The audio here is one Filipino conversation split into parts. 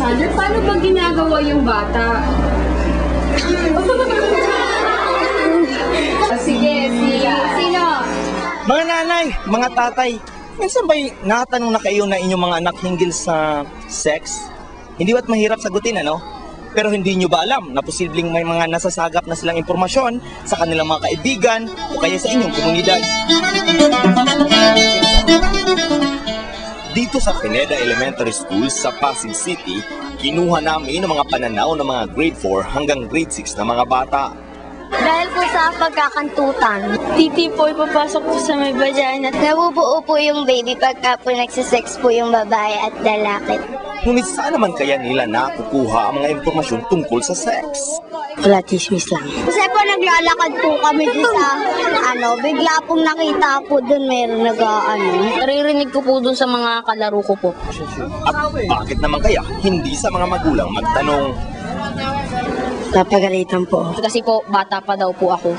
Mother, paano ba ginagawa yung bata? Sige, sino? Mga nanay, mga tatay, minsan ba'y nakatanong na kayo na inyong mga anak hinggil sa sex? Hindi ba't mahirap sagutin, ano? Pero hindi nyo ba alam na posibleng may mga nasasagap na silang impormasyon sa kanilang mga kaibigan o kaya sa inyong komunidad? Dito sa Pineda Elementary School sa Pasig City, kinuha namin ang mga pananaw ng mga grade 4 hanggang grade 6 na mga bata. Dahil po sa pagkakantutan, Titi po, ipapasok po sa may vagina. nabubuo po yung baby pagka po nagsisex po yung babae at lalaki. Ngunit saan naman kaya nila nakukuha ang mga impormasyon tungkol sa sex? Wala, chismis lang. Kasi po naglalakad po kami dito sa bigla pong nakita po doon meron Naririnig ko po dun sa mga kalaro ko po. At bakit naman kaya hindi sa mga magulang magtanong? Napagalitan po. Kasi po, bata pa daw po ako.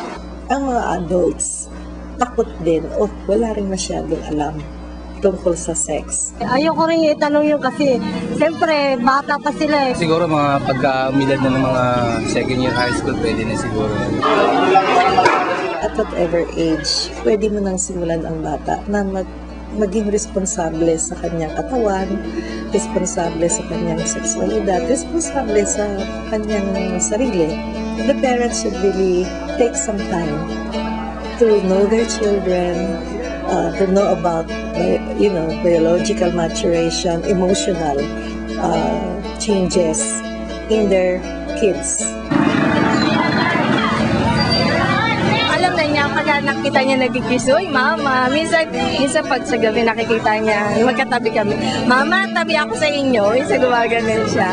Ang mga adults, takot din o wala rin masyadong alam tungkol sa sex. Ayoko rin itanong yun kasi siyempre bata pa sila eh. Siguro mga pagkamilad na ng mga second year high school, pwede na siguro. At whatever age, pwede mo nang simulan ang bata na maging responsable sa kanyang katawan, responsable sa kanyang sexualidad, responsable sa kanyang sarili. The parents should really take some time to know their children, to know about biological maturation, emotional changes in their kids. Alam na niya, pag nakita niya nagkikiss, uy mama, minsan pag sa gabi nakikita niya, magkatabi kami, mama, tabi ako sa inyo, isa gumaganon siya.